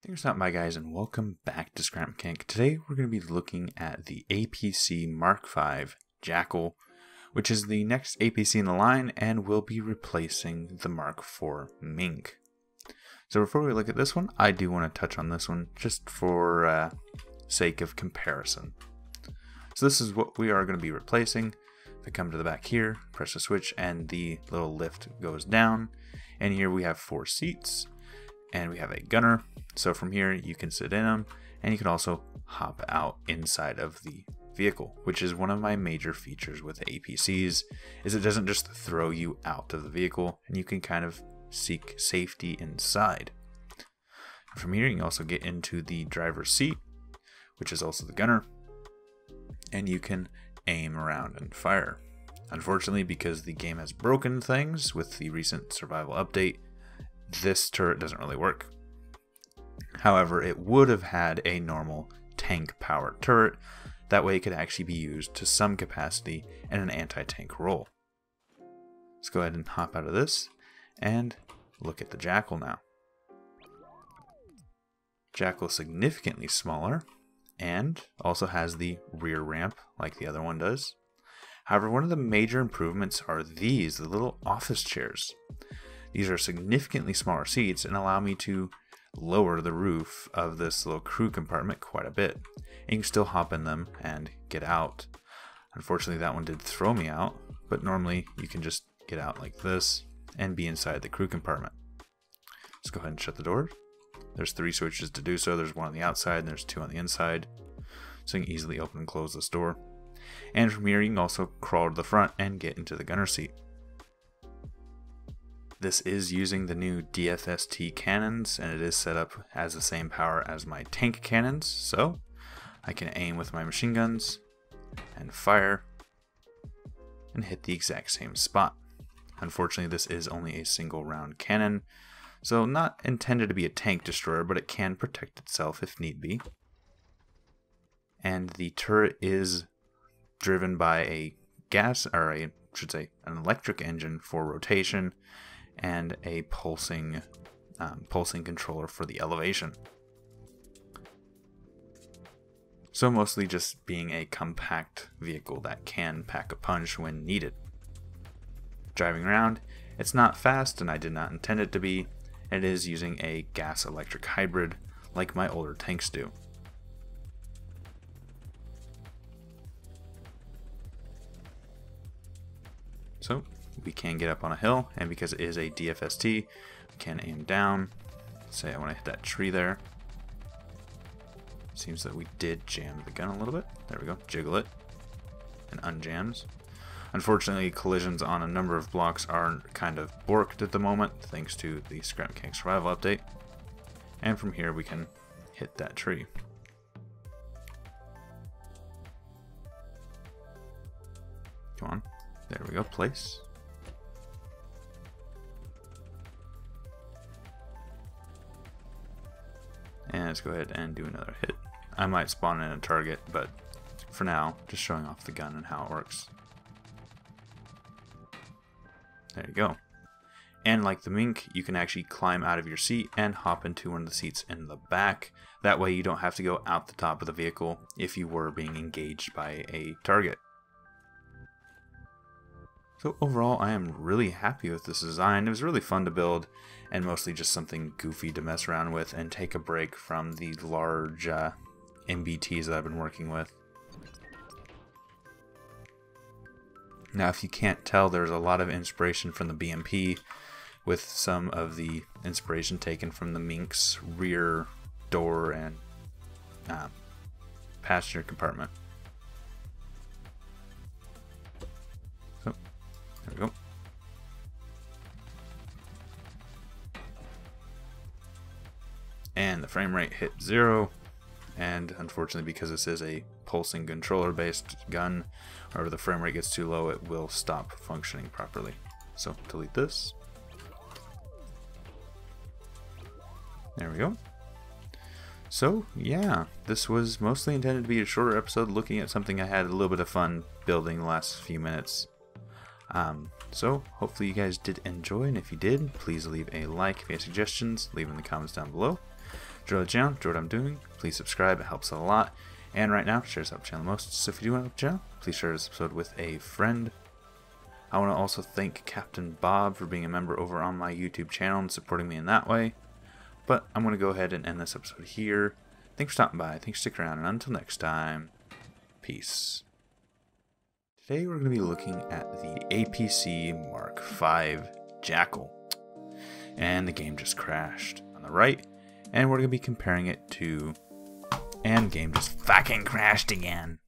Thanks for stopping by, guys, and welcome back to Skullcandy. Today we're going to be looking at the APC Mark 5 Jackal, which is the next APC in the line and will be replacing the Mark 4 Mink. So before we look at this one, I do want to touch on this one just for sake of comparison. So this is what we are going to be replacing. If I come to the back here, press the switch, and the little lift goes down. And here we have 4 seats, and we have a gunner. So from here you can sit in them, and you can also hop out inside of the vehicle, which is one of my major features with APCs, is it doesn't just throw you out of the vehicle, and you can kind of seek safety inside. From here you can also get into the driver's seat, which is also the gunner, and you can aim around and fire. Unfortunately, because the game has broken things with the recent survival update, this turret doesn't really work. However, it would have had a normal tank powered turret. That way it could actually be used to some capacity in an anti-tank role. Let's go ahead and hop out of this and look at the Jackal now. Jackal is significantly smaller and also has the rear ramp like the other one does. However, one of the major improvements are the little office chairs. These are significantly smaller seats and allow me to lower the roof of this little crew compartment quite a bit. And you can still hop in them and get out. Unfortunately, that one did throw me out, but normally you can just get out like this and be inside the crew compartment. Let's go ahead and shut the door. There's 3 switches to do so. There's 1 on the outside and there's 2 on the inside. So you can easily open and close this door. And from here you can also crawl to the front and get into the gunner seat. This is using the new DFST cannons, and it is set up as the same power as my tank cannons, so I can aim with my machine guns and fire and hit the exact same spot. Unfortunately, this is only a single round cannon, so not intended to be a tank destroyer, but it can protect itself if need be. And the turret is driven by a an electric engine for rotation, and a pulsing controller for the elevation. So mostly just being a compact vehicle that can pack a punch when needed. Driving around, it's not fast, and I did not intend it to be. It is using a gas-electric hybrid like my older tanks do. So we can get up on a hill, and because it is a DFST, we can aim down. Say I want to hit that tree there. Seems that we did jam the gun a little bit. There we go, jiggle it, and unjams. Unfortunately, collisions on a number of blocks are kind of borked at the moment, thanks to the Skullcandy survival update. And from here we can hit that tree. Come on, there we go, place. And let's go ahead and do another hit. I might spawn in a target, but for now, just showing off the gun and how it works. There you go. And like the Mink, you can actually climb out of your seat and hop into one of the seats in the back. That way you don't have to go out the top of the vehicle if you were being engaged by a target. So overall, I am really happy with this design. It was really fun to build, and mostly just something goofy to mess around with and take a break from the large MBTs that I've been working with. Now, if you can't tell, there's a lot of inspiration from the BMP, with some of the inspiration taken from the Mink's rear door and passenger compartment. So, there we go. And the frame rate hit 0, and unfortunately, because this is a pulsing controller based gun, whenever the frame rate gets too low, it will stop functioning properly. So delete this. There we go. So yeah, this was mostly intended to be a shorter episode looking at something I had a little bit of fun building the last few minutes. So hopefully you guys did enjoy, and if you did, please leave a like. If you have suggestions, leave them in the comments down below. enjoy the channel, enjoy what I'm doing, please subscribe, it helps a lot. And right now, share this up channel the most. So if you do want to help the channel, please share this episode with a friend. I want to also thank Captain Bob for being a member over on my YouTube channel and supporting me in that way. But I'm going to go ahead and end this episode here. Thanks for stopping by, thanks for sticking around, and until next time, peace. Today we're going to be looking at the APC Mark 5 Jackal. And the game just crashed on the right. And we're going to be comparing it to... And game just fucking crashed again.